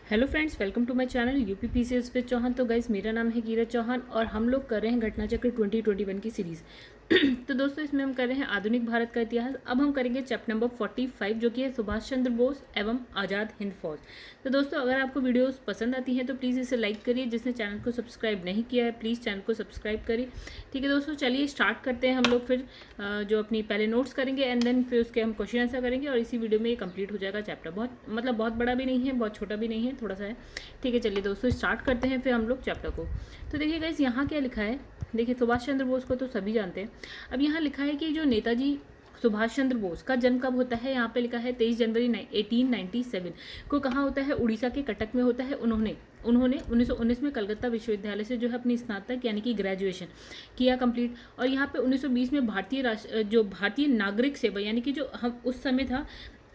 Hello friends, welcome to my channel UPPCS with Chauhan. तो guys, मेरा नाम है कीरत चौहान और हम लोग कर रहे हैं घटना चक्र 2021 की सीरीज़। तो दोस्तों, इसमें हम कर रहे हैं आधुनिक भारत का इतिहास। अब हम करेंगे चैप्टर नंबर 45 जो कि है सुभाष चंद्र बोस एवं आज़ाद हिंद फौज। तो दोस्तों, अगर आपको वीडियोस पसंद आती हैं तो प्लीज़ इसे लाइक करिए। जिसने चैनल को सब्सक्राइब नहीं किया है प्लीज़ चैनल को सब्सक्राइब करिए। ठीक है दोस्तों, चलिए स्टार्ट करते हैं हम लोग। फिर जो अपनी पहले नोट्स करेंगे एंड देन फिर उसके हम क्वेश्चन आंसर करेंगे और इसी वीडियो में ये कंप्लीट हो जाएगा चैप्टर। बहुत बड़ा भी नहीं है, बहुत छोटा भी नहीं है, थोड़ा सा है। ठीक है, चलिए दोस्तों स्टार्ट करते हैं फिर हम लोग चैप्टर को। तो देखिए गाइस, यहाँ क्या लिखा है। देखिए, सुभाष चंद्र बोस को तो सभी जानते हैं। अब यहाँ लिखा है कि जो नेताजी सुभाष चंद्र बोस का जन्म कब होता है। यहाँ पे लिखा है 23 जनवरी 1897 को। कहाँ होता है? उड़ीसा के कटक में होता है। उन्होंने 1919 में कलकत्ता विश्वविद्यालय से जो है अपनी स्नातक यानी कि ग्रेजुएशन किया कंप्लीट। और यहाँ पे 1920 में भारतीय नागरिक सेवा यानी कि जो हम उस समय था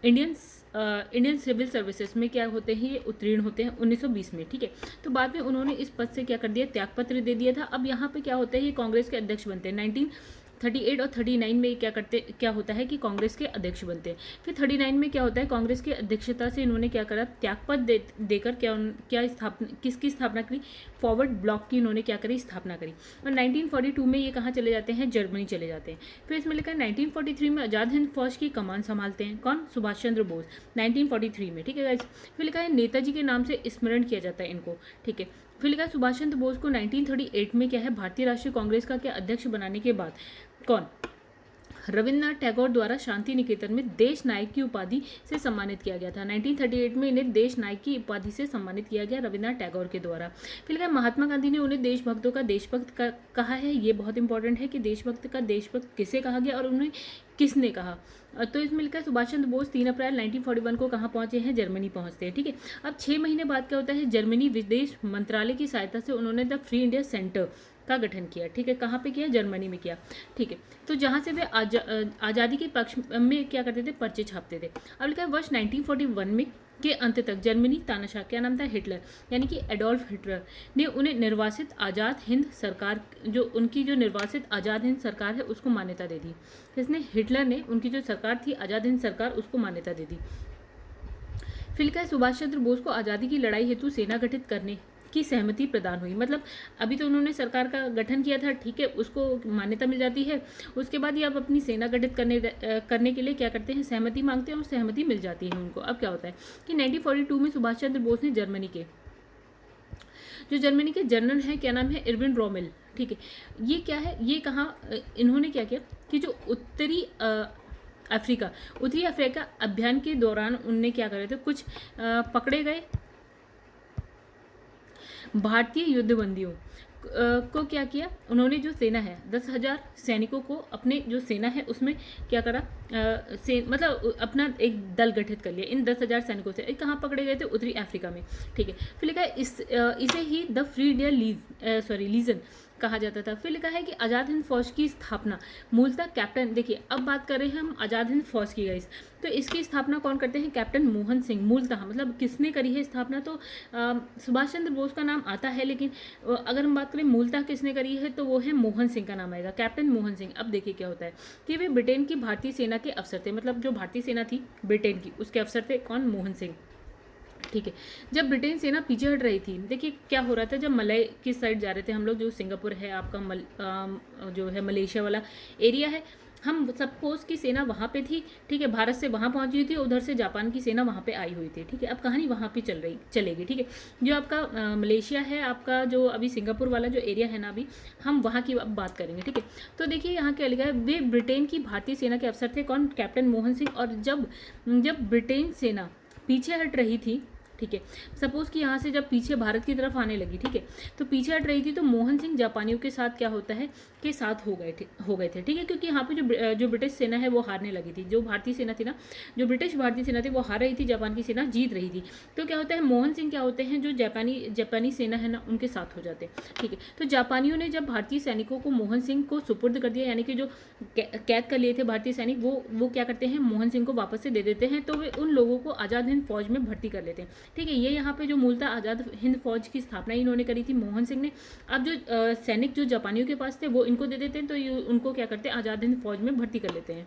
इंडियन सिविल सर्विसेज में क्या होते हैं, ये उत्तीर्ण होते हैं 1920 में। ठीक है, तो बाद में उन्होंने इस पद से क्या कर दिया, त्यागपत्र दे दिया था। अब यहाँ पे क्या होता है, ये कांग्रेस के अध्यक्ष बनते हैं। 1938 और 39 में क्या होता है कि कांग्रेस के अध्यक्ष बनते हैं। फिर 39 में क्या होता है, कांग्रेस की अध्यक्षता से इन्होंने क्या करा, त्यागपत्र देकर किसकी स्थापना करी, फॉरवर्ड ब्लॉक की इन्होंने क्या करी, स्थापना करी। और 1942 में ये कहाँ चले जाते हैं, जर्मनी चले जाते हैं। फिर इसमें लिखा है 1943 में आज़ाद हिंद फौज की कमान संभालते हैं। कौन? सुभाष चंद्र बोस, 1943 में। ठीक है गाइस, फिर लिखा है नेताजी के नाम से स्मरण किया जाता है इनको। ठीक है, फिर लिखा है सुभाष चंद्र बोस को 1938 में क्या है, भारतीय राष्ट्रीय कांग्रेस का क्या अध्यक्ष बनाने के बाद कौन, रविन्द्रनाथ टैगोर द्वारा शांति निकेतन में देश नायक की उपाधि से सम्मानित किया गया था। 1938 में इन्हें देश नायक की उपाधि से सम्मानित किया गया रविन्द्रनाथ टैगोर के द्वारा। फिर महात्मा गांधी ने उन्हें देशभक्तों का देशभक्त कहा है। ये बहुत इंपॉर्टेंट है कि देशभक्त का देशभक्त किसे कहा गया और उन्हें किसने कहा। तो इसमें लिखा है सुभाष चंद्र बोस 3 अप्रैल 1941 को कहाँ पहुंचे हैं, जर्मनी पहुंचते हैं। ठीक है, अब 6 महीने बाद क्या होता है, जर्मनी विदेश मंत्रालय की सहायता से उन्होंने द फ्री इंडिया सेंटर का गठन किया। ठीक है, कहाँ पे किया, जर्मनी में किया। ठीक है, तो जहाँ से वे आज़ादी के पक्ष में क्या करते थे, पर्चे छापते थे। अब लिखा है वर्ष 1941 में के अंत तक जर्मनी तानाशाह, क्या नाम था, हिटलर यानी कि एडोल्फ हिटलर ने उन्हें निर्वासित आज़ाद हिंद सरकार, जो निर्वासित आज़ाद हिंद सरकार है उसको मान्यता दे दी। इसने हिटलर ने उनकी जो सरकार थी आज़ाद हिंद सरकार, उसको मान्यता दे दी। फिर लिखा है सुभाष चंद्र बोस को आज़ादी की लड़ाई हेतु सेना गठित करने की सहमति प्रदान हुई। मतलब अभी तो उन्होंने सरकार का गठन किया था, ठीक है, उसको मान्यता मिल जाती है। उसके बाद ये अब अपनी सेना गठित करने के लिए क्या करते हैं, सहमति मांगते हैं और सहमति मिल जाती है उनको। अब क्या होता है कि 1942 में सुभाष चंद्र बोस ने जर्मनी के जनरल हैं, क्या नाम है, इरविन रोमेल। ठीक है, ये क्या है, ये कहाँ इन्होंने क्या किया कि जो उत्तरी अफ्रीका अभियान के दौरान उनने क्या करे थे, कुछ पकड़े गए भारतीय युद्धबंदियों को क्या किया उन्होंने, जो सेना है 10,000 सैनिकों को अपने जो सेना है उसमें क्या करा, मतलब अपना एक दल गठित कर लिया इन 10,000 सैनिकों से। कहाँ पकड़े गए थे, उत्तरी अफ्रीका में। ठीक है, फिर लिखा है इसे ही द फ्री इंडिया लीजन कहा जाता था। फिर लिखा है कि आज़ाद हिंद फौज की स्थापना मूलतः कैप्टन, देखिए अब बात कर रहे हैं हम आज़ाद हिंद फौज की गाइस, तो इसकी स्थापना कौन करते हैं, कैप्टन मोहन सिंह। मूलतः मतलब किसने करी है स्थापना, तो सुभाष चंद्र बोस का नाम आता है, लेकिन अगर हम बात करें मूलतः किसने करी है तो वो है मोहन सिंह का नाम आएगा, कैप्टन मोहन सिंह। अब देखिए क्या होता है कि वे ब्रिटेन की भारतीय सेना के अफसर थे, मतलब जो भारतीय सेना थी ब्रिटेन की उसके अफसर थे कौन, मोहन सिंह। ठीक है, जब ब्रिटेन सेना पीछे हट रही थी, देखिए क्या हो रहा था, जब मलय की साइड जा रहे थे हम लोग, जो सिंगापुर है आपका जो है मलेशिया वाला एरिया है, हम सपोज की सेना वहाँ पे थी। ठीक है, भारत से वहाँ पहुँची हुई थी, उधर से जापान की सेना वहाँ पे आई हुई थी। ठीक है, अब कहानी वहाँ पे चलेगी। ठीक है, जो आपका मलेशिया है, आपका जो अभी सिंगापुर वाला जो एरिया है ना, अभी हम वहाँ की अब बात करेंगे। ठीक है, तो देखिए यहाँ क्या लिखा है, वे ब्रिटेन की भारतीय सेना के अफसर थे कौन, कैप्टन मोहन सिंह। और जब ब्रिटेन सेना पीछे हट रही थी, ठीक है, सपोज कि यहाँ से जब पीछे भारत की तरफ आने लगी, ठीक है, तो पीछे हट रही थी, तो मोहन सिंह जापानियों के साथ क्या होता है के साथ हो गए थे। ठीक है, क्योंकि यहाँ पे जो ब्रिटिश सेना है वो हारने लगी थी, जो भारतीय सेना थी ना, जो ब्रिटिश भारतीय सेना थी वो हार रही थी, जापान की सेना जीत रही थी। तो क्या होता है, मोहन सिंह क्या होते हैं, जो जापानी सेना है ना उनके साथ हो जाते हैं। ठीक है, तो जापानियों ने जब भारतीय सैनिकों को मोहन सिंह को सुपुर्द कर दिया, यानी कि जो कैद कर लिए थे भारतीय सैनिक, वो क्या करते हैं, मोहन सिंह को वापस से दे देते हैं। तो वे उन लोगों को आज़ाद हिंद फौज में भर्ती कर लेते हैं। ठीक है, ये यहाँ पे जो मूलतः आज़ाद हिंद फौज की स्थापना इन्होंने करी थी मोहन सिंह ने। अब जो सैनिक जो जापानियों के पास थे वो इनको दे देते हैं, तो ये उनको क्या करते हैं, आज़ाद हिंद फौज में भर्ती कर लेते हैं।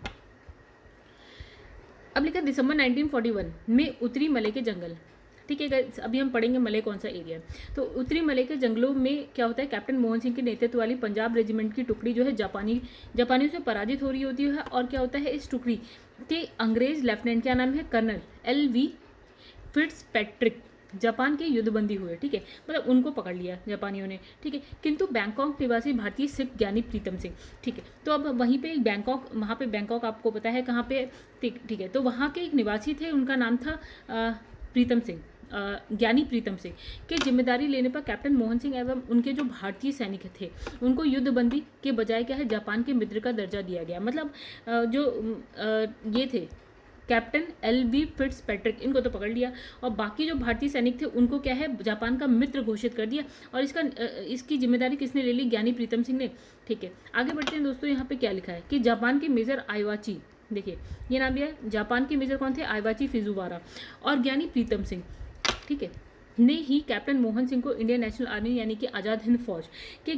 अब लिखा दिसंबर 1941 में उत्तरी मलय के जंगल ठीक है गाइस, अभी हम पढ़ेंगे मलय कौन सा एरिया है। तो उत्तरी मलय के जंगलों में क्या होता है, कैप्टन मोहन सिंह के नेतृत्व वाली पंजाब रेजिमेंट की टुकड़ी जो है जापानियों से पराजित हो रही होती है। और क्या होता है, इस टुकड़ी के अंग्रेज लेफ्टिनेंट, क्या नाम है, कर्नल LV फिट्जपैट्रिक, जापान के युद्धबंदी हुए। ठीक है, मतलब उनको पकड़ लिया जापानियों ने। ठीक है, किंतु बैंकॉक निवासी भारतीय सिख ज्ञानी प्रीतम सिंह, ठीक है, तो अब वहीं पे एक बैंकॉक, वहाँ पे बैंकॉक आपको पता है कहाँ पे, ठीक है, तो वहाँ के एक निवासी थे, उनका नाम था प्रीतम सिंह, ज्ञानी प्रीतम सिंह के जिम्मेदारी लेने पर कैप्टन मोहन सिंह एवं उनके जो भारतीय सैनिक थे उनको युद्धबंदी के बजाय क्या है, जापान के मित्र का दर्जा दिया गया। मतलब ये थे कैप्टन LV फिट्जपैट्रिक, इनको तो पकड़ लिया, और बाकी जो भारतीय सैनिक थे उनको क्या है, जापान का मित्र घोषित कर दिया। और इसकी जिम्मेदारी किसने ले ली, ज्ञानी प्रीतम सिंह ने। ठीक है, आगे बढ़ते हैं दोस्तों। यहाँ पे क्या लिखा है कि जापान के मेजर आइवाची, देखिए ये नाम भी है, जापान के मेजर कौन थे, आइवाची फिजुवारा और ज्ञानी प्रीतम सिंह, ठीक है, ने ही कैप्टन मोहन सिंह को इंडियन नेशनल आर्मी यानी कि आज़ाद हिंद फौज के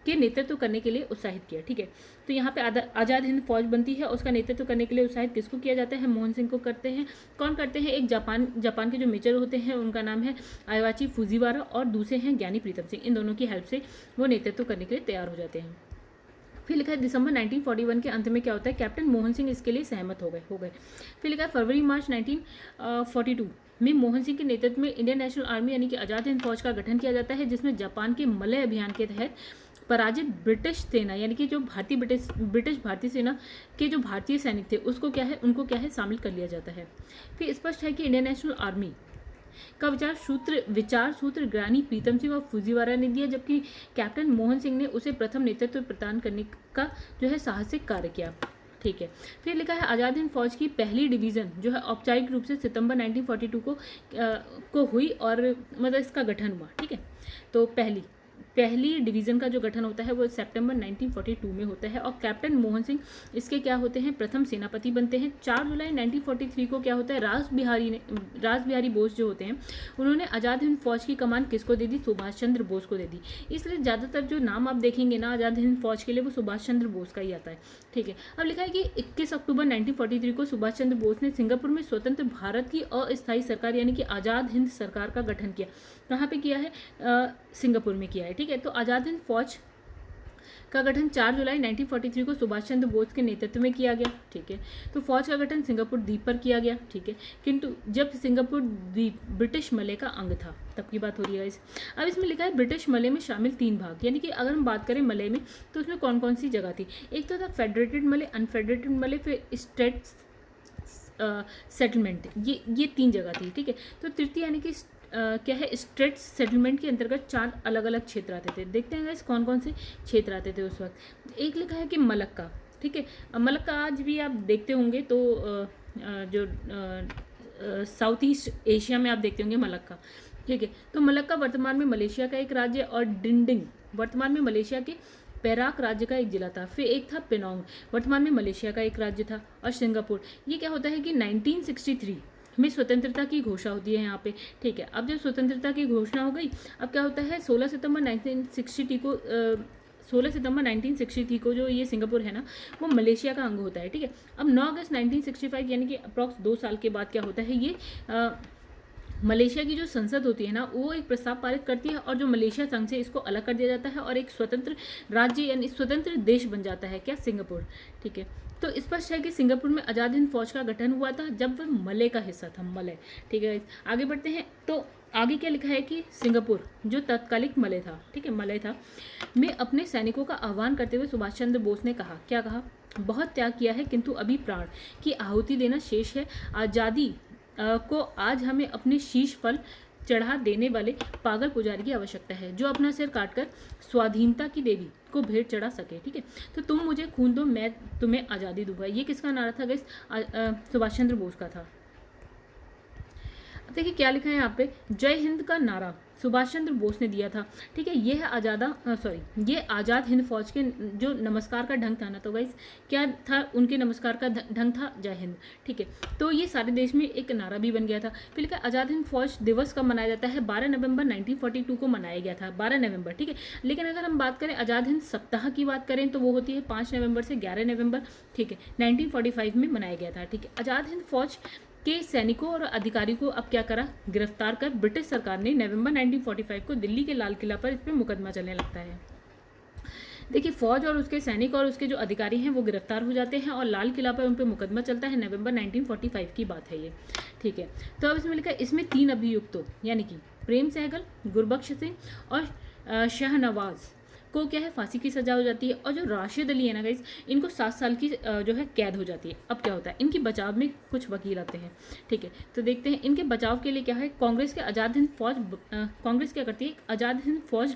के नेतृत्व करने के लिए उत्साहित किया। ठीक है, तो यहाँ पे आज़ाद हिंद फौज बनती है, उसका नेतृत्व करने के लिए उत्साहित किसको किया जाता है, मोहन सिंह को करते हैं। कौन करते हैं, एक जापान के जो मेजर होते हैं उनका नाम है आइवाची फुजीवारा और दूसरे हैं ज्ञानी प्रीतम सिंह। इन दोनों की हेल्प से वो नेतृत्व करने के लिए तैयार हो जाते हैं। फिर लिखा है दिसंबर 1941 के अंत में क्या होता है, कैप्टन मोहन सिंह इसके लिए सहमत हो गए। फिर लिखा है फरवरी मार्च 1942 में मोहन सिंह के नेतृत्व में इंडियन नेशनल आर्मी यानी कि आज़ाद हिंद फौज का गठन किया जाता है, जिसमें जापान के मलय अभियान के तहत पराजित ब्रिटिश सेना यानी कि जो ब्रिटिश भारतीय सेना के जो भारतीय सैनिक थे उनको क्या है शामिल कर लिया जाता है। फिर स्पष्ट है कि इंडियन नेशनल आर्मी का विचार सूत्र ज्ञानी प्रीतम सिंह और फुजीवारा ने दिया, जबकि कैप्टन मोहन सिंह ने उसे प्रथम नेतृत्व प्रदान करने का जो है साहसिक कार्य किया। ठीक है, फिर लिखा है आज़ाद हिंद फौज की पहली डिवीज़न जो है औपचारिक रूप से सितंबर 1942 को हुई और मतलब इसका गठन हुआ। ठीक है, तो पहली डिवीज़न का जो गठन होता है वो सितंबर 1942 में होता है और कैप्टन मोहन सिंह इसके क्या होते हैं, प्रथम सेनापति बनते हैं। 4 जुलाई 1943 को क्या होता है, रास बिहारी बोस जो होते हैं उन्होंने आज़ाद हिंद फौज की कमान किसको दे दी, सुभाष चंद्र बोस को दे दी। इसलिए ज़्यादातर जो नाम आप देखेंगे ना आज़ाद हिंद फौज के लिए वो सुभाष चंद्र बोस का ही आता है। ठीक है, अब लिखा है कि 21 अक्टूबर 1943 को सुभाष चंद्र बोस ने सिंगापुर में स्वतंत्र भारत की अस्थायी सरकार यानी कि आज़ाद हिंद सरकार का गठन किया। कहाँ पे किया है, सिंगापुर में किया है। ठीक है, तो आज़ाद हिंद फौज का गठन 4 जुलाई 1943 को सुभाष चंद्र बोस के नेतृत्व में किया गया। ठीक है, तो फौज का गठन सिंगापुर द्वीप पर किया गया। ठीक है, किंतु जब सिंगापुर द्वीप ब्रिटिश मलय का अंग था तब की बात हो रही है। अब इसमें लिखा है ब्रिटिश मलय में शामिल 3 भाग, यानी कि अगर हम बात करें मलय में तो उसमें कौन कौन सी जगह थी, एक तो था फेडरेटेड मलय, अनफेडरेटेड मलय, फिर स्टेट्स सेटलमेंट, ये 3 जगह थी। ठीक है, तो तृतीय यानी कि क्या है, स्टेट सेटलमेंट के अंतर्गत 4 अलग अलग क्षेत्र आते थे। देखते हैं कौन कौन से क्षेत्र आते थे उस वक्त। एक लिखा है कि मलक्का। ठीक है, मलक्का आज भी आप देखते होंगे तो जो साउथ ईस्ट एशिया में आप देखते होंगे मलक्का। ठीक है, तो मलक्का वर्तमान में मलेशिया का एक राज्य और डिंडिंग वर्तमान में मलेशिया के पेराक राज्य का एक जिला था। फिर एक था पेनोंग, वर्तमान में मलेशिया का एक राज्य था। और सिंगापुर, ये क्या होता है कि 1963 में स्वतंत्रता की घोषणा होती है यहाँ पे। ठीक है, अब जब स्वतंत्रता की घोषणा हो गई, अब क्या होता है 16 सितंबर 1963 को जो ये सिंगापुर है ना वो मलेशिया का अंग होता है। ठीक है, अब 9 अगस्त 1965 यानी कि अप्रॉक्स 2 साल के बाद क्या होता है, ये मलेशिया की जो संसद होती है ना वो एक प्रस्ताव पारित करती है और जो मलेशिया संघ से इसको अलग कर दिया जाता है और एक स्वतंत्र राज्य यानी स्वतंत्र देश बन जाता है, क्या, सिंगापुर। ठीक है, तो स्पष्ट है कि सिंगापुर में आज़ाद हिंद फौज का गठन हुआ था जब वह मलय का हिस्सा था, मलय। ठीक है, आगे बढ़ते हैं। तो आगे क्या लिखा है कि सिंगापुर जो तत्कालिक मलय था, ठीक है, मलय था, में अपने सैनिकों का आह्वान करते हुए सुभाष चंद्र बोस ने कहा, क्या कहा, बहुत त्याग किया है किंतु अभी प्राण की आहुति देना शेष है। आज़ादी को आज हमें अपने शीश फल चढ़ा देने वाले पागल पुजारी की आवश्यकता है जो अपना सिर काटकर स्वाधीनता की देवी को भेंट चढ़ा सके। ठीक है, तो तुम मुझे खून दो मैं तुम्हें आज़ादी दूंगा। ये किसका नारा था गाइस, सुभाष चंद्र बोस का था। देखिए क्या लिखा है यहाँ पे, जय हिंद का नारा सुभाष चंद्र बोस ने दिया था। ठीक है, ये है ये आज़ाद हिंद फौज के जो नमस्कार का ढंग था ना, तो गाइस क्या था उनके नमस्कार का ढंग था जय हिंद। ठीक है, तो ये सारे देश में एक नारा भी बन गया था। फिर लिखा आज़ाद हिंद फौज दिवस कब मनाया जाता है, 12 नवंबर 1942 को मनाया गया था, 12 नवंबर। ठीक है, लेकिन अगर हम बात करें आज़ाद हिंद सप्ताह की बात करें तो वो होती है 5 नवंबर से 11 नवंबर। ठीक है, 1945 में मनाया गया था। ठीक है, आज़ाद हिंद फौज के सैनिकों और अधिकारियों को अब क्या करा, गिरफ्तार कर ब्रिटिश सरकार ने नवंबर 1945 को दिल्ली के लाल किला पर इस पर मुकदमा चलने लगता है। देखिए, फौज और उसके सैनिक और उसके जो अधिकारी हैं वो गिरफ्तार हो जाते हैं और लाल किला पर उन पर मुकदमा चलता है। नवंबर 1945 की बात है ये, ठीक है। तो अब इसमें लिखा है, इसमें 3 अभियुक्तों यानी कि प्रेम सहगल, गुरबख्श सिंह और शाहनवाज को क्या है, फांसी की सजा हो जाती है। और जो राशिद अली है ना गाइस, इनको 7 साल की जो है कैद हो जाती है। अब क्या होता है, इनकी बचाव में कुछ वकील आते हैं, ठीक है। तो देखते हैं इनके बचाव के लिए क्या है, कांग्रेस के आज़ाद हिंद फौज कांग्रेस क्या करती है, आज़ाद हिंद फौज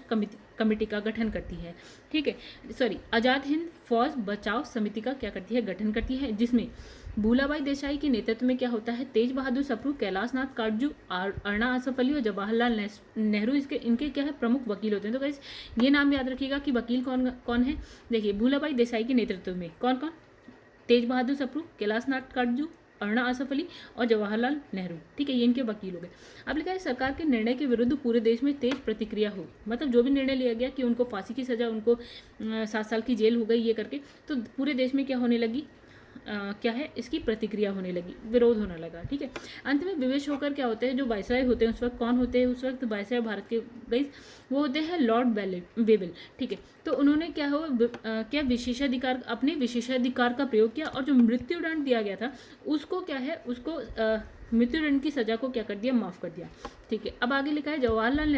कमेटी का गठन करती है, ठीक है। सॉरी, आज़ाद हिंद फौज बचाव समिति का क्या करती है, गठन करती है, जिसमें भूलाबाई देसाई के नेतृत्व में क्या होता है, तेज बहादुर सप्रू, कैलाश नाथ काटजू, अरुणा आसफ अली और जवाहरलाल नेहरू इनके क्या है, प्रमुख वकील होते हैं। तो गाइस ये नाम याद रखिएगा कि वकील कौन कौन है। देखिए, भूलाबाई देसाई के नेतृत्व में कौन कौन, तेज बहादुर सप्रू, कैलाश नाथ काटजू, अरुणा आसफ अली और जवाहरलाल नेहरू, ठीक है, ये इनके वकील हो गए। अब लिखा है, सरकार के निर्णय के विरुद्ध पूरे देश में तेज प्रतिक्रिया हुई। मतलब जो भी निर्णय लिया गया कि उनको फांसी की सजा, उनको 7 साल की जेल हो गई ये करके, तो पूरे देश में क्या होने लगी, क्या है, इसकी प्रतिक्रिया होने लगी, विरोध होने लगा, ठीक है। अंत में विवश होकर क्या होते हैं, जो वायसराय होते हैं उस वक्त, कौन होते हैं उस वक्त वायसराय भारत के गाइस, वो होते हैं लॉर्ड वेविल, ठीक है। तो उन्होंने क्या हो क्या विशेषाधिकार, अपने विशेषाधिकार का प्रयोग किया और जो मृत्युदंड दिया गया था उसको क्या है, उसको मृत्युदंड की सजा को क्या कर दिया, माफ कर दिया, ठीक है। अब आगे लिखा है, जवाहरलाल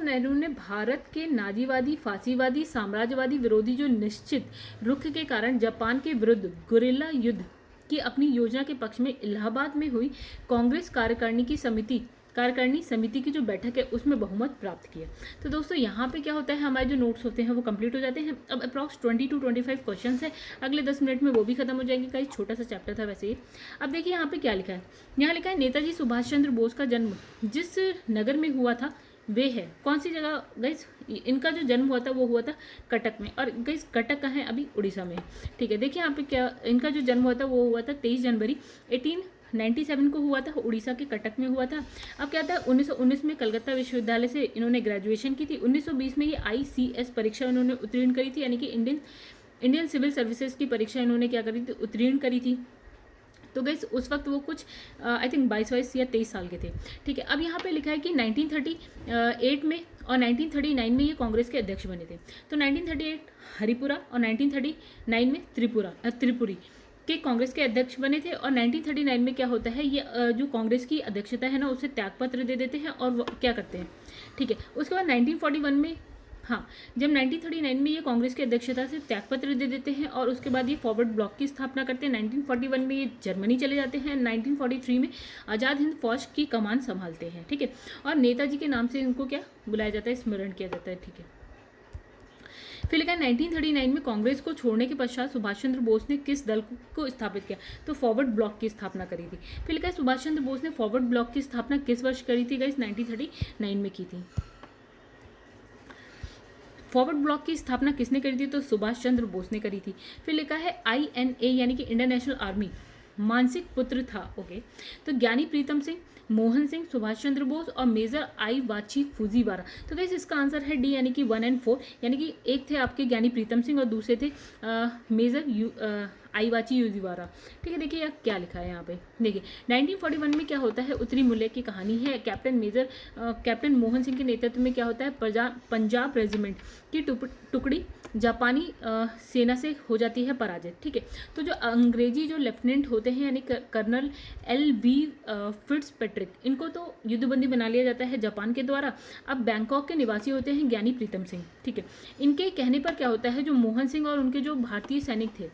नेहरू ने भारत के नाजीवादी, फांसीवादी, साम्राज्यवादी विरोधी जो निश्चित रुख के कारण जापान के विरुद्ध गुरिल्ला युद्ध की अपनी योजना के पक्ष में इलाहाबाद में हुई कांग्रेस कार्यकारिणी समिति की जो बैठक है उसमें बहुमत प्राप्त किया। तो दोस्तों यहाँ पे क्या होता है, हमारे जो नोट्स होते हैं वो कंप्लीट हो जाते हैं। अब अप्रॉक्स 20 to 25 क्वेश्चंस है, अगले 10 मिनट में वो भी खत्म हो जाएंगे। का छोटा सा चैप्टर था वैसे ही। अब देखिए यहाँ पे क्या लिखा है, यहाँ लिखा है, नेताजी सुभाष चंद्र बोस का जन्म जिस नगर में हुआ था वे है, कौन सी जगह गाइस, इनका जो जन्म हुआ था वो हुआ था कटक में। और गाइस कटक कहाँ है, अभी उड़ीसा में है, ठीक है। देखिए यहाँ पे क्या, इनका जो जन्म हुआ था वो हुआ था 23 जनवरी 1897 को हुआ था, उड़ीसा के कटक में हुआ था। अब क्या था, 1919 में कलकत्ता विश्वविद्यालय से इन्होंने ग्रेजुएशन की थी। 1920 में ये ICS परीक्षा इन्होंने उत्तीर्ण करी थी, यानी कि इंडियन सिविल सर्विसेज की परीक्षा इन्होंने क्या करी थी, उत्तीर्ण करी थी। तो गाइस उस वक्त वो कुछ आई थिंक 22 या 23 साल के थे, ठीक है। अब यहाँ पे लिखा है कि 1938 में और 1939 में ये कांग्रेस के अध्यक्ष बने थे। तो 1938 हरिपुरा और 1939 में त्रिपुरी के कांग्रेस के अध्यक्ष बने थे। और 1939 में क्या होता है, ये जो कांग्रेस की अध्यक्षता है ना उसे त्यागपत्र दे देते हैं और वो क्या करते हैं, ठीक है। उसके बाद 1941 में, हाँ, जब 1939 में ये कांग्रेस की अध्यक्षता से त्यागपत्र दे देते हैं और उसके बाद ये फॉरवर्ड ब्लॉक की स्थापना करते हैं। 1941 में ये जर्मनी चले जाते हैं। 1943 में आज़ाद हिंद फौज की कमान संभालते हैं, ठीक है। और नेताजी के नाम से इनको क्या बुलाया जाता है, स्मरण किया जाता है, ठीक है। फिर लिखा है 1939 में कांग्रेस को छोड़ने के पश्चात सुभाष चंद्र बोस ने किस दल को स्थापित किया, तो फॉरवर्ड ब्लॉक की स्थापना करी थी। फिर लिखा है सुभाष चंद्र बोस ने फॉरवर्ड ब्लॉक की स्थापना किस वर्ष करी थी गाइस, 1939 में की थी। फॉरवर्ड ब्लॉक की स्थापना किसने करी थी, तो सुभाष चंद्र बोस ने करी थी। फिर लिखा है INA यानी कि इंडियन नेशनल आर्मी मानसिक पुत्र था, ओके। तो ज्ञानी प्रीतम सिंह, मोहन सिंह, सुभाष चंद्र बोस और मेजर आई वाची फुजीवारा। तो गाइस इसका आंसर है डी, यानी कि 1 और 4, यानी कि एक थे आपके ज्ञानी प्रीतम सिंह और दूसरे थे मेजर आईवाची यूजीवारा, ठीक है। देखिए क्या लिखा है यहाँ पे, देखिए 1941 में क्या होता है, उत्तरी मूल्य की कहानी है। कैप्टन मोहन सिंह के नेतृत्व में क्या होता है, पंजाब रेजिमेंट की टुकड़ी जापानी सेना से हो जाती है पराजित, ठीक है। तो जो अंग्रेजी जो लेफ्टिनेंट होते हैं यानी कर्नल LV फिट्जपैट्रिक, इनको तो युद्धबंदी बना लिया जाता है जापान के द्वारा। अब बैंकॉक के निवासी होते हैं ज्ञानी प्रीतम सिंह, ठीक है। इनके कहने पर क्या होता है, जो मोहन सिंह और उनके जो भारतीय सैनिक थे,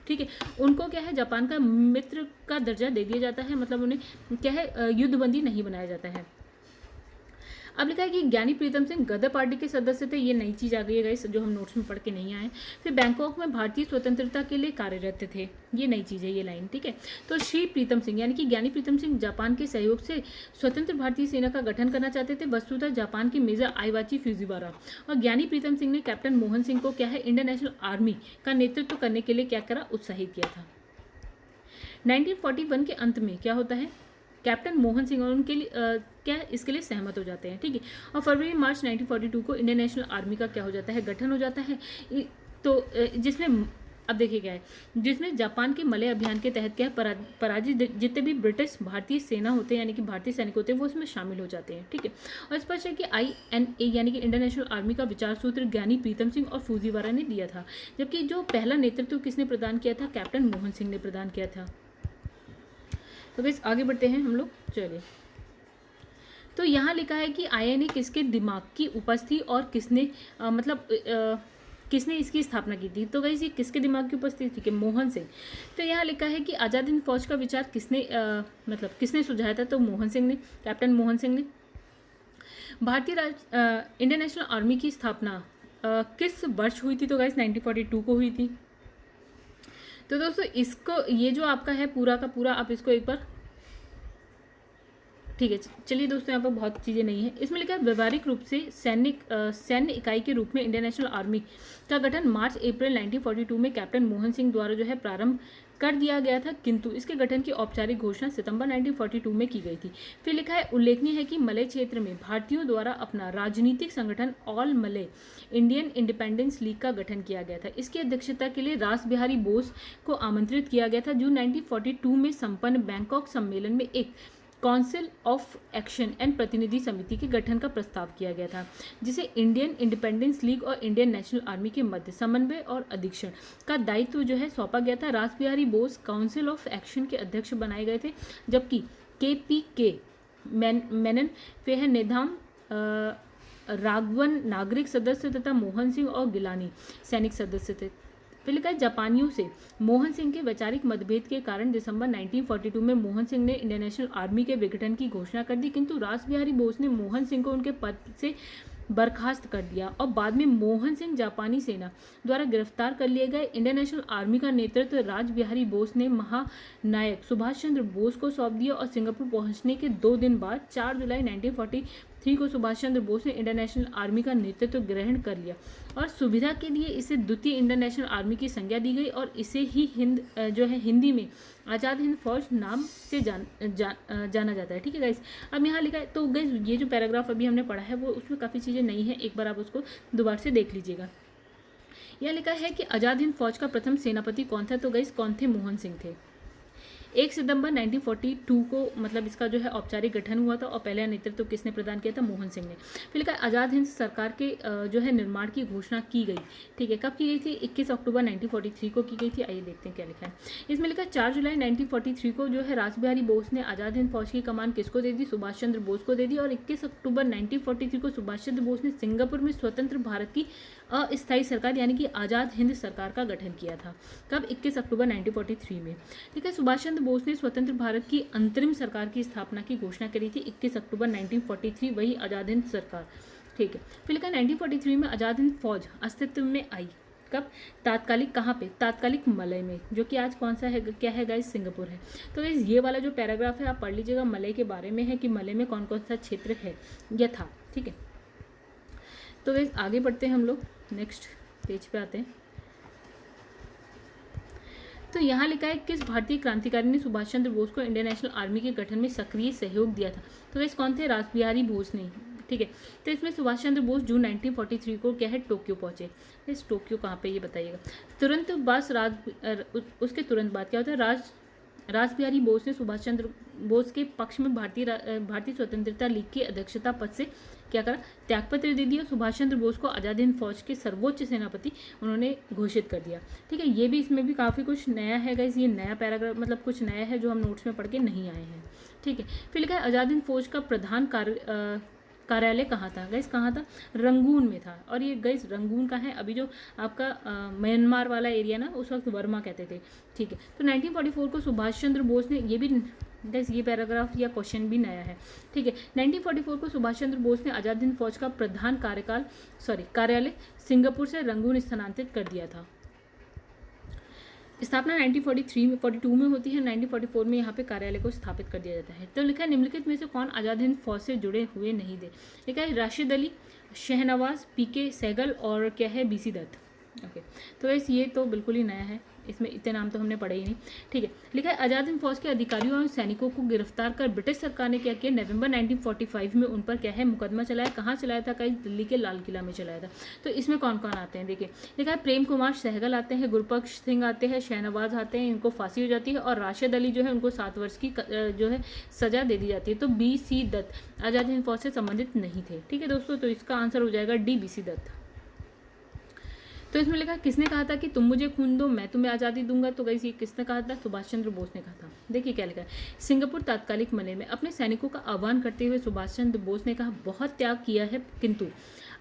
ठीक है, उनको क्या है जापान का मित्र का दर्जा दे दिया जाता है, मतलब उन्हें क्या है युद्धबंदी नहीं बनाया जाता है। अब लिखा है कि ज्ञानी प्रीतम सिंह गदर पार्टी के सदस्य थे, ये नई चीज़ आ गई है गाइस जो हम नोट्स में पढ़ के नहीं आए। फिर बैंकॉक में भारतीय स्वतंत्रता के लिए कार्यरत थे, ये नई चीज़ है ये लाइन, ठीक है। तो श्री प्रीतम सिंह यानी कि ज्ञानी प्रीतम सिंह जापान के सहयोग से स्वतंत्र भारतीय सेना का गठन करना चाहते थे, वस्तुतः जापान के मेजर आईवाची फुजीवारा। और ज्ञानी प्रीतम सिंह ने कैप्टन मोहन सिंह को क्या है इंडियन नेशनल आर्मी का नेतृत्व करने के लिए क्या करा, उत्साहित किया था। 1941 के अंत में क्या होता है, कैप्टन मोहन सिंह और उनके लिए क्या इसके लिए सहमत हो जाते हैं, ठीक है। और फरवरी मार्च 1942 को इंडियन नेशनल आर्मी का क्या हो जाता है, गठन हो जाता है। तो जिसमें अब देखिए क्या है, जिसमें जापान के मलय अभियान के तहत क्या है, पराजित जितने भी ब्रिटिश भारतीय सेना होते हैं यानी कि भारतीय सैनिक होते हैं वो उसमें शामिल हो जाते हैं। ठीक है, और स्पष्ट है कि INA यानी कि इंडियन नेशनल आर्मी का विचार सूत्र ज्ञानी प्रीतम सिंह और फूजीवारा ने दिया था, जबकि जो पहला नेतृत्व किसने प्रदान किया था, कैप्टन मोहन सिंह ने प्रदान किया था। तो बस आगे बढ़ते हैं हम लोग, चलिए। तो यहाँ लिखा है कि INA किसके दिमाग की उपज थी और किसने किसने इसकी स्थापना की थी। तो गाइस ये किसके दिमाग की उपज थी, ठीक है, मोहन सिंह। तो यहाँ लिखा है कि आज़ाद हिंद फौज का विचार किसने सुझाया था, तो मोहन सिंह ने, कैप्टन मोहन सिंह ने। इंडियन नेशनल आर्मी की स्थापना किस वर्ष हुई थी, तो गाइस 1942 को हुई थी। तो दोस्तों इसको, ये जो आपका है पूरा का पूरा, आप इसको एक बार, ठीक है, चलिए दोस्तों यहाँ पर बहुत चीज़ें नहीं है। इसमें लिखा है व्यवहारिक रूप से सैन्य इकाई के रूप में इंडियन नेशनल आर्मी का गठन मार्च अप्रैल 1942 में कैप्टन मोहन सिंह द्वारा जो है प्रारंभ कर दिया गया था, किंतु इसके गठन की औपचारिक घोषणा सितंबर 1942 में की गई थी। फिर लिखा है उल्लेखनीय है कि मलय क्षेत्र में भारतीयों द्वारा अपना राजनीतिक संगठन all Malay Indian independence league का गठन किया गया था। इसकी अध्यक्षता के लिए रास बिहारी बोस को आमंत्रित किया गया था। जून 1942 में संपन्न बैंकॉक सम्मेलन में एक काउंसिल ऑफ एक्शन एंड प्रतिनिधि समिति के गठन का प्रस्ताव किया गया था, जिसे इंडियन इंडिपेंडेंस लीग और इंडियन नेशनल आर्मी के मध्य समन्वय और अधीक्षण का दायित्व जो है सौंपा गया था। रास Bihari Bose council of action के अध्यक्ष बनाए गए थे, जबकि KPK मेनन वे नेधाम राघवन नागरिक सदस्य तथा मोहन सिंह और गिलानी सैनिक सदस्य थे। फिर लिखा है जापानियों से मोहन सिंह के वैचारिक मतभेद के कारण दिसंबर 1942 में मोहन सिंह ने इंडियन नेशनल आर्मी के विघटन की घोषणा कर दी, किंतु रास बिहारी बोस ने मोहन सिंह को उनके पद से बर्खास्त कर दिया और बाद में मोहन सिंह जापानी सेना द्वारा गिरफ्तार कर लिए गए। इंडियन नेशनल आर्मी का नेतृत्व राज बिहारी बोस ने महानायक सुभाष चंद्र बोस को सौंप दिया और सिंगापुर पहुंचने के 2 दिन बाद 4 जुलाई 1943 को सुभाष चंद्र बोस ने इंडियन नेशनल आर्मी का नेतृत्व ग्रहण कर लिया और सुविधा के लिए इसे द्वितीय इंडियन नेशनल आर्मी की संज्ञा दी गई और इसे ही हिंदी में आज़ाद हिंद फौज नाम से जाना जाता है। ठीक है गाइस, अब यहाँ लिखा है, तो गाइस ये जो पैराग्राफ अभी हमने पढ़ा है वो उसमें काफ़ी चीज़ें नहीं है, एक बार आप उसको दोबारा से देख लीजिएगा। यह लिखा है कि आज़ाद हिंद फौज का प्रथम सेनापति कौन था, तो गाइस कौन थे, मोहन सिंह थे। 1 सितंबर 1942 को इसका जो है औपचारिक गठन हुआ था और पहला नेतृत्व किसने प्रदान किया था, मोहन सिंह ने। फिर लिखा आज़ाद हिंद सरकार के जो है निर्माण की घोषणा की गई। ठीक है, कब की गई थी, 21 अक्टूबर 1943 को की गई थी। आइए देखते हैं क्या लिखा है इसमें। लिखा 4 जुलाई 1943 को जो है रास बिहारी बोस ने आज़ाद हिंद फौज की कमान किसको दे दी, सुभाष चंद्र बोस को दे दी और 21 अक्टूबर 1943 को सुभाष चंद्र बोस ने सिंगापुर में स्वतंत्र भारत की अस्थायी सरकार यानी कि आज़ाद हिंद सरकार का गठन किया था। कब, 21 अक्टूबर 1943 में। ठीक है, सुभाष चंद्र बोस ने स्वतंत्र भारत की अंतरिम सरकार की स्थापना की घोषणा करी थी 21 अक्टूबर 1943, वही आज़ाद हिंद सरकार। ठीक है, फिर लिखा 1943 में आज़ाद हिंद फौज अस्तित्व में आई। कब, तात्कालिक कहाँ पे, तात्कालिक मलय में, जो कि आज कौन सा है, क्या है गाइस, सिंगापुर है। तो गाइस ये वाला जो पैराग्राफ है आप पढ़ लीजिएगा, मलय के बारे में है कि मलय में कौन कौन सा क्षेत्र है या था। ठीक है, तो गाइस आगे बढ़ते हैं हम लोग, नेक्स्ट पेज पे आते हैं। तो यहाँ लिखा है किस भारतीय क्रांतिकारी ने सुभाष चंद्र बोस को इंडियन नेशनल आर्मी के गठन में सक्रिय सहयोग दिया था, तो गाइस कौन थे, रास बिहारी बोस ने। ठीक है, तो इसमें सुभाष चंद्र बोस जून 1943 को क्या है, टोक्यो पहुंचे। इस टोक्यो कहाँ पे ये बताइएगा। उसके तुरंत बाद क्या होता है, रास बिहारी बोस ने सुभाष चंद्र बोस के पक्ष में भारतीय स्वतंत्रता लीग की अध्यक्षता पद से क्या करा, त्यागपत्र दे दिया। सुभाष चंद्र बोस को आज़ाद हिंद फौज के सर्वोच्च सेनापति उन्होंने घोषित कर दिया। ठीक है, ये भी इसमें भी काफ़ी कुछ नया है गाइस, ये नया पैराग्राफ कुछ नया है जो हम नोट्स में पढ़ के नहीं आए हैं। ठीक है, फिर लिखा है आज़ाद हिंद फौज का प्रधान कार्यालय कहाँ था, गैस कहाँ था, रंगून में था। और ये गैस रंगून का है, अभी जो आपका म्यांमार वाला एरिया ना, उस वक्त वर्मा कहते थे। ठीक है, तो 1944 को सुभाष चंद्र बोस ने, ये भी गैस ये पैराग्राफ या क्वेश्चन भी नया है। ठीक है, 1944 को सुभाष चंद्र बोस ने आज़ाद हिंद फौज का प्रधान कार्यालय सिंगापुर से रंगून स्थानांतरित कर दिया था। स्थापना 1942 में होती है, 1944 में यहाँ पे कार्यालय को स्थापित कर दिया जाता है। तो लिखा है निम्नलिखित में से कौन आज़ाद हिंद फौज से जुड़े हुए नहीं थे। लिखा है राशिद अली, शहनवाज, PK सहगल और क्या है BC दत्त। ओके, तो वैसे ये तो बिल्कुल ही नया है, इसमें इतने नाम तो हमने पढ़े ही नहीं। ठीक है, लिखा है आज़ाद हिंद फौज के अधिकारियों और सैनिकों को गिरफ्तार कर ब्रिटिश सरकार ने क्या किया, नवंबर 1945 में उन पर क्या है मुकदमा चलाया। कहाँ चलाया था, कहीं दिल्ली के लाल किला में चलाया था। तो इसमें कौन कौन आते हैं देखिए, लिखा है प्रेम कुमार सहगल आते हैं, गुरबख्श सिंह आते हैं, शहनवाज आते हैं, इनको फांसी हो जाती है, और राशिद अली जो है उनको 7 वर्ष की जो है सजा दे दी जाती है। तो BC दत्त आज़ाद हिंद फौज से संबंधित नहीं थे। ठीक है दोस्तों, तो इसका आंसर हो जाएगा D, BC दत्त। तो इसमें लिखा किसने कहा था कि तुम मुझे खून दो मैं तुम्हें आज़ादी दूंगा, तो गाइस ये किसने कहा था, सुभाष चंद्र बोस ने कहा था। देखिए क्या लिखा है, सिंगापुर तात्कालिक मलय में अपने सैनिकों का आह्वान करते हुए सुभाष चंद्र बोस ने कहा, बहुत त्याग किया है किंतु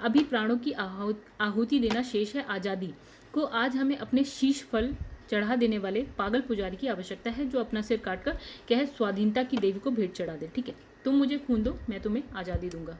अभी प्राणों की आहुति देना शेष है। आज़ादी को आज हमें अपने शीश फल चढ़ा देने वाले पागल पुजारी की आवश्यकता है, जो अपना सिर काटकर क्या है स्वाधीनता की देवी को भेंट चढ़ा दे। ठीक है, तुम मुझे खून दो मैं तुम्हें आज़ादी दूंगा।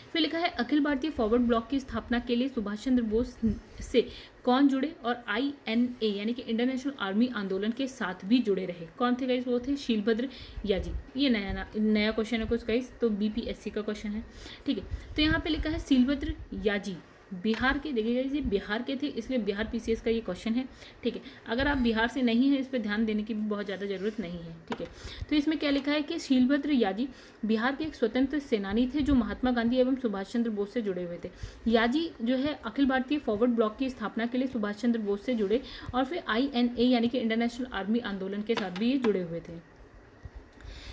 फिर लिखा है अखिल भारतीय फॉरवर्ड ब्लॉक की स्थापना के लिए सुभाष चंद्र बोस से कौन जुड़े और INA यानी कि इंटरनेशनल आर्मी आंदोलन के साथ भी जुड़े रहे। कौन थे गाइस, वो थे शीलभद्र याजी। ये नया क्वेश्चन है कुछ गाइस, तो BPSC का क्वेश्चन है। ठीक है, तो यहाँ पे लिखा है शीलभद्र याजी बिहार के, देखिएगा ये बिहार के थे, इसलिए बिहार PCS का ये क्वेश्चन है। ठीक है, अगर आप बिहार से नहीं हैं इस पर ध्यान देने की भी बहुत ज़्यादा ज़रूरत नहीं है। ठीक है, तो इसमें क्या लिखा है कि शीलभद्र याजी बिहार के एक स्वतंत्र सेनानी थे जो महात्मा गांधी एवं सुभाष चंद्र बोस से जुड़े हुए थे। याजी जो है अखिल भारतीय फॉरवर्ड ब्लॉक की स्थापना के लिए सुभाष चंद्र बोस से जुड़े, और फिर INA यानी कि इंटरनेशनल आर्मी आंदोलन के साथ भी ये जुड़े हुए थे।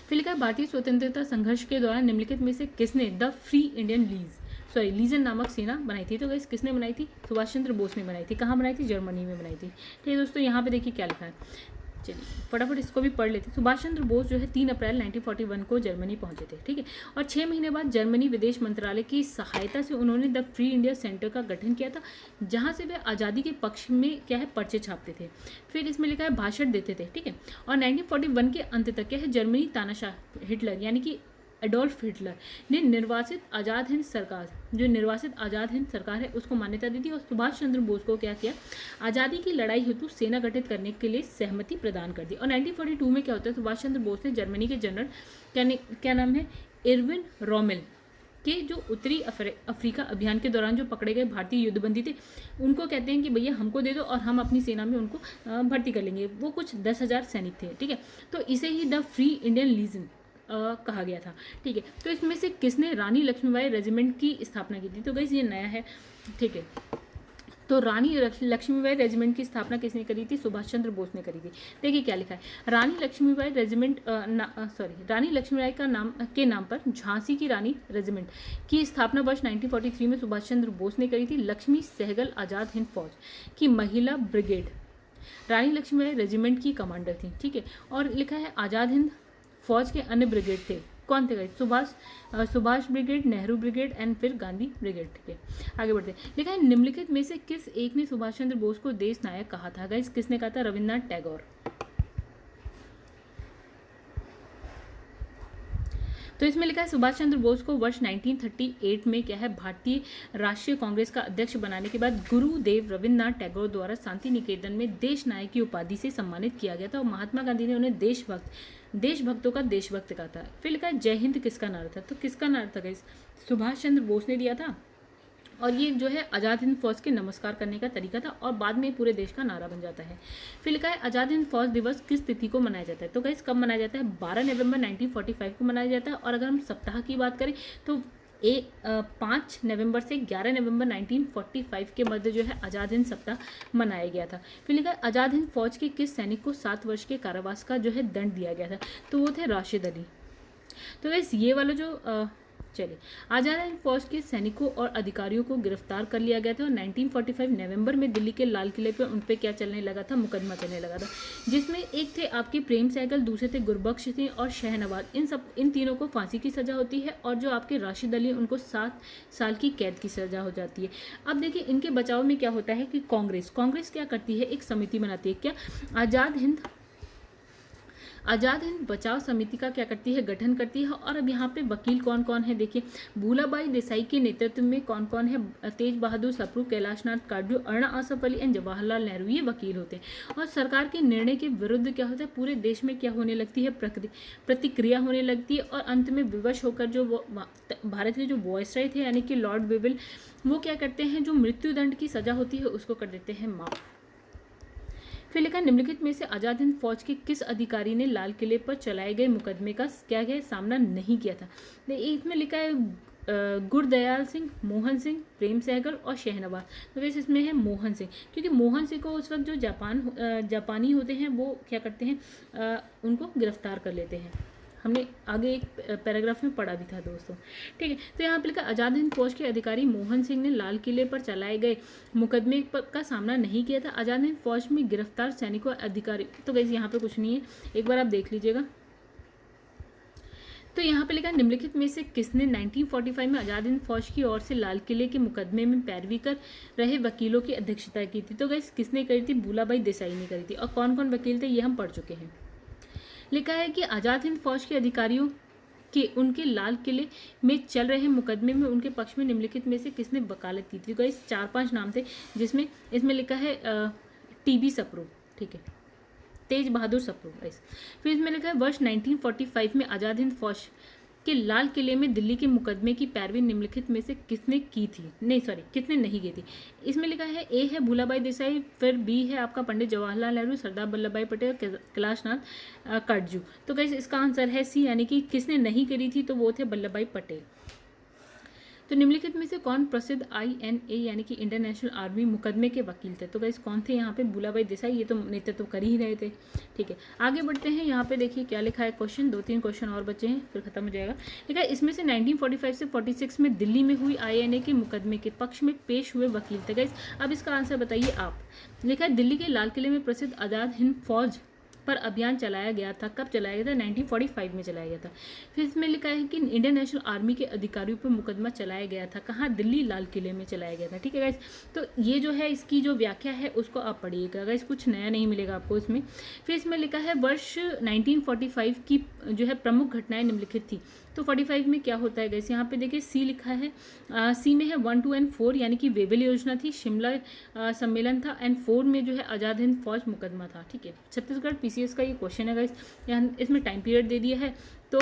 फिर लिखा है भारतीय स्वतंत्रता संघर्ष के दौरान निम्नलिखित में से किसने द फ्री इंडियन लीजन नामक सेना बनाई थी। तो गाइस किसने बनाई थी, सुभाष चंद्र बोस ने बनाई थी। कहाँ बनाई थी, जर्मनी में बनाई थी। ठीक है दोस्तों, यहाँ पे देखिए क्या लिखा है, चलिए फटाफट इसको भी पढ़ लेते। सुभाष चंद्र बोस जो है 3 अप्रैल 1941 को जर्मनी पहुंचे थे। ठीक है, और 6 महीने बाद जर्मनी विदेश मंत्रालय की सहायता से उन्होंने द फ्री इंडिया सेंटर का गठन किया था, जहां से वे आज़ादी के पक्ष में क्या है पर्चे छापते थे। फिर इसमें लिखा है भाषण देते थे। ठीक है, और 1941 के अंत तक क्या है जर्मनी तानाशाह हिटलर यानी कि एडोल्फ हिटलर ने निर्वासित आज़ाद हिंद सरकार है उसको मान्यता दी थी, और सुभाष चंद्र बोस को क्या किया, आज़ादी की लड़ाई हेतु सेना गठित करने के लिए सहमति प्रदान कर दी। और 1942 में क्या होता है, सुभाष चंद्र बोस ने जर्मनी के जनरल क्या नाम है, इरविन रोमेल के जो उत्तरी अफ्रीका अभियान के दौरान जो पकड़े गए भारतीय युद्धबंदी थे, उनको कहते हैं कि भैया हमको दे दो और हम अपनी सेना में उनको भर्ती कर लेंगे। वो कुछ 10,000 सैनिक थे। ठीक है, तो इसे ही द फ्री इंडियन लीजन कहा गया था। ठीक है, तो इसमें से किसने रानी लक्ष्मीबाई रेजिमेंट की स्थापना की थी। तो गाइस ये नया है। ठीक है, तो रानी लक्ष्मीबाई रेजिमेंट की स्थापना किसने करी थी, सुभाष चंद्र बोस ने करी थी। देखिए क्या लिखा है, रानी लक्ष्मीबाई रेजिमेंट रानी लक्ष्मीबाई के नाम पर झांसी की रानी रेजिमेंट की स्थापना वर्ष 1943 में सुभाष चंद्र बोस ने करी थी। लक्ष्मी सहगल आज़ाद हिंद फौज की महिला ब्रिगेड रानी लक्ष्मीबाई रेजिमेंट की कमांडर थी। ठीक है, और लिखा है आज़ाद हिंद फौज के अन्य ब्रिगेड थे, कौन थे guys, Subhash brigade, Nehru brigade and फिर गांधी ब्रिगेड। ठीक है, आगे बढ़ते हैं। लिखा है निम्नलिखित में से किस एक ने सुभाष चंद्र बोस को देश नायक कहा था। गाइस किसने कहा था, रविन्द्रनाथ टैगोर। तो इसमें लिखा है सुभाष चंद्र बोस को वर्ष 1938 में क्या है भारतीय राष्ट्रीय कांग्रेस का अध्यक्ष बनाने के बाद गुरुदेव रविन्द्रनाथ टैगोर द्वारा शांति निकेतन में देश नायक की उपाधि से सम्मानित किया गया था, और महात्मा गांधी ने उन्हें देशभक्तों का देशभक्त कहा था। फिर लिखा है जय हिंद किसका नारा था। तो किसका नारा था गाइस, सुभाष चंद्र बोस ने दिया था, और ये जो है आज़ाद हिंद फौज के नमस्कार करने का तरीका था, और बाद में पूरे देश का नारा बन जाता है। फिर लिखा है आज़ाद हिंद फौज दिवस किस तिथि को मनाया जाता है। तो गाइस कब मनाया जाता है, 12 नवंबर 1945 को मनाया जाता है। और अगर हम सप्ताह की बात करें तो 5 नवंबर से 11 नवंबर 1945 के मध्य जो है आज़ाद हिंद सप्ताह मनाया गया था। फिर लिखा है आज़ाद हिंद फौज के किस सैनिक को 7 वर्ष के कारावास का जो है दंड दिया गया था। तो वो थे राशिद अली। तो गाइस ये वाला जो चलिए आज़ाद हिंद फौज के सैनिकों और अधिकारियों को गिरफ्तार कर लिया गया था, और 1945 नवंबर में दिल्ली के लाल किले पर उन पर क्या चलने लगा था, मुकदमा चलने लगा था, जिसमें एक थे आपके प्रेम सहगल, दूसरे थे गुरबख्श सिंह और शहनवाज। इन तीनों को फांसी की सज़ा होती है, और जो आपके राशिद अली उनको 7 साल की कैद की सज़ा हो जाती है। अब देखिए इनके बचाव में क्या होता है कि कांग्रेस क्या करती है, एक समिति बनाती है, क्या आज़ाद हिंद बचाव समिति का क्या करती है, गठन करती है। और अब यहाँ पे वकील कौन कौन है देखिए, भूलाबाई देसाई के नेतृत्व में कौन कौन है, तेज बहादुर सप्रू, कैलाशनाथ काटजू, अरुणा आसफ अली एंड जवाहरलाल नेहरू, ये वकील होते हैं। और सरकार के निर्णय के विरुद्ध क्या होता है, पूरे देश में क्या होने लगती है, प्रतिक्रिया होने लगती है। और अंत में विवश होकर जो भारत के जो वॉयसराय थे यानी कि लॉर्ड विविल, वो क्या करते हैं, जो मृत्युदंड की सजा होती है उसको कर देते हैं माफ। फिर लिखा, निम्नलिखित में से आज़ाद हिंद फौज के किस अधिकारी ने लाल किले पर चलाए गए मुकदमे का क्या है, सामना नहीं किया था। इसमें लिखा है गुरदयाल सिंह, मोहन सिंह, प्रेम सहगल और शहनवाज। तो वैसे इसमें है मोहन सिंह, क्योंकि मोहन सिंह को उस वक्त जो जापानी होते हैं वो क्या करते हैं, उनको गिरफ्तार कर लेते हैं। हमने आगे एक पैराग्राफ में पढ़ा भी था दोस्तों, ठीक है। तो यहाँ पे लिखा, आज़ाद हिंद फौज के अधिकारी मोहन सिंह ने लाल किले पर चलाए गए मुकदमे का सामना नहीं किया था। आज़ाद हिंद फौज में गिरफ्तार सैनिकों अधिकारी, तो वैसे यहाँ पे कुछ नहीं है, एक बार आप देख लीजिएगा। तो यहाँ पे लिखा, निम्नलिखित में से किसने 1945 में आज़ाद हिंद फौज की ओर से लाल किले के मुकदमे में पैरवी कर रहे वकीलों की अध्यक्षता की थी। तो गाइस किसने करी थी, भूलाबाई देसाई ने करी थी। और कौन कौन वकील थे ये हम पढ़ चुके हैं। लिखा है कि आज़ाद हिंद फौज के अधिकारियों के उनके लाल किले में चल रहे मुकदमे में उनके पक्ष में निम्नलिखित में से किसने वकालत की थी। गाइस 4-5 नाम थे, जिसमें इसमें लिखा है टीबी सप्रू, ठीक है, तेज बहादुर सप्रू। गाइस फिर इसमें लिखा है वर्ष 1945 में आज़ाद हिंद फौज के लाल किले में दिल्ली के मुकदमे की पैरवी निम्नलिखित में से किसने की थी, नहीं सॉरी किसने नहीं की थी। इसमें लिखा है ए है भूलाबाई देसाई, फिर बी है आपका पंडित जवाहरलाल नेहरू, सरदार वल्लभ भाई पटेल, कैलाशनाथ काटजू। तो गाइस इसका आंसर है सी, यानी कि किसने नहीं करी थी, तो वो थे वल्लभ भाई पटेल। तो निम्नलिखित में से कौन प्रसिद्ध INA यानी कि इंडियन नेशनल आर्मी मुकदमे के वकील थे। तो गाइस कौन थे यहाँ पे, भूलाबाई देसाई, ये तो नेतृत्व तो कर ही रहे थे, ठीक है। आगे बढ़ते हैं, यहाँ पे देखिए क्या लिखा है क्वेश्चन, 2-3 क्वेश्चन और बचे हैं फिर खत्म हो जाएगा। ठीक है, इसमें से 1945 से 46 में दिल्ली में हुई INA के मुकदमे के पक्ष में पेश हुए वकील थे। गाइस अब इसका आंसर बताइए आप। लिखा है दिल्ली के लाल किले में प्रसिद्ध आज़ाद हिंद फौज पर अभियान चलाया गया था। कब चलाया गया था, 1945 में चलाया गया था। फिर इसमें लिखा है कि इंडियन नेशनल आर्मी के अधिकारियों पर मुकदमा चलाया गया था। कहाँ, दिल्ली लाल किले में चलाया गया था, ठीक है गाइस। तो ये जो है इसकी जो व्याख्या है उसको आप पढ़िएगा गाइस, कुछ नया नहीं मिलेगा आपको इसमें। फिर इसमें लिखा है वर्ष 1945 की जो है प्रमुख घटनाएं निम्नलिखित थी। तो 45 में क्या होता है गाइस, यहाँ पे देखिए सी लिखा है, सी में है 1, 2 एंड 4 यानी कि वेवेल योजना थी, शिमला सम्मेलन था, एंड 4 में जो है आज़ाद हिंद फौज मुकदमा था, ठीक है। छत्तीसगढ़ PCS का ये क्वेश्चन है गाइस, यहाँ इसमें टाइम पीरियड दे दिया है। तो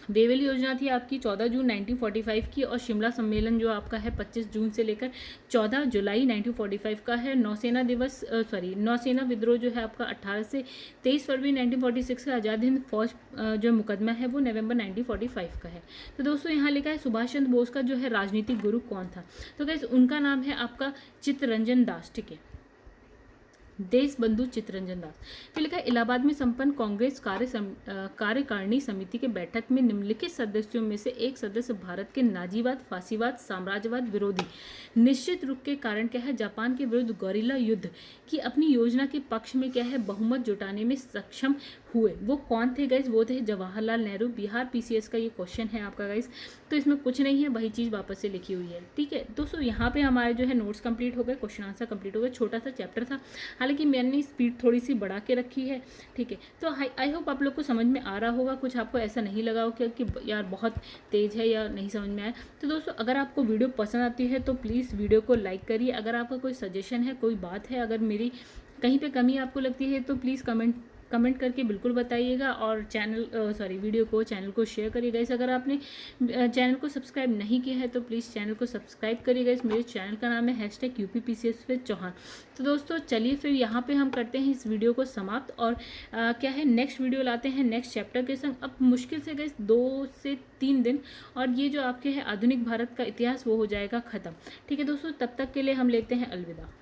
वेवेल योजना थी आपकी 14 जून 1945 की, और शिमला सम्मेलन जो आपका है 25 जून से लेकर 14 जुलाई 1945 का है। नौसेना विद्रोह जो है आपका 18 से 23 फरवरी 1946 का। आज़ाद हिंद फौज जो मुकदमा है वो नवंबर 1945 का है। तो दोस्तों यहाँ लिखा है सुभाष चंद्र बोस का जो है राजनीतिक गुरु कौन था। तो गाइस उनका नाम है आपका चित्तरंजन दास, ठीक है, देश बंधु चित्तरंजन दास। फिर लिखा है इलाहाबाद में संपन्न कांग्रेस कार्यकारिणी समिति के बैठक में निम्नलिखित सदस्यों में से एक सदस्य भारत के नाजीवाद, फासीवाद, साम्राज्यवाद विरोधी निश्चित रूप के कारण क्या है, जापान के विरुद्ध गोरिल्ला युद्ध की अपनी योजना के पक्ष में क्या है बहुमत जुटाने में सक्षम हुए। वो कौन थे गाइस, वो थे जवाहरलाल नेहरू। बिहार PCS का ये क्वेश्चन है आपका गाइस, तो इसमें कुछ नहीं है, वही चीज़ वापस से लिखी हुई है, ठीक है दोस्तों। यहाँ पे हमारे जो है नोट्स कंप्लीट हो गए, क्वेश्चन आंसर कंप्लीट हो गए। छोटा सा चैप्टर था, हालांकि मैंने स्पीड थोड़ी सी बढ़ा के रखी है, ठीक है। तो आई होप आप लोग को समझ में आ रहा होगा, कुछ आपको ऐसा नहीं लगा हो कि यार बहुत तेज़ है या नहीं समझ में आया। तो दोस्तों अगर आपको वीडियो पसंद आती है तो प्लीज़ वीडियो को लाइक करिए। अगर आपका कोई सजेशन है, कोई बात है, अगर मेरी कहीं पे कमी आपको लगती है तो प्लीज़ कमेंट करके बिल्कुल बताइएगा। और चैनल को शेयर करिएगा। इस अगर आपने चैनल को सब्सक्राइब नहीं किया है तो प्लीज़ चैनल को सब्सक्राइब करिएगा। इस मेरे चैनल का नाम है #UPPCS विद चौहान। तो दोस्तों चलिए फिर यहाँ पे हम करते हैं इस वीडियो को समाप्त, और क्या है नेक्स्ट वीडियो लाते हैं नेक्स्ट चैप्टर के संग। अब मुश्किल से गए 2 से 3 दिन, और ये जो आपके है आधुनिक भारत का इतिहास वो हो जाएगा ख़त्म, ठीक है दोस्तों। तब तक के लिए हम लेते हैं अलविदा।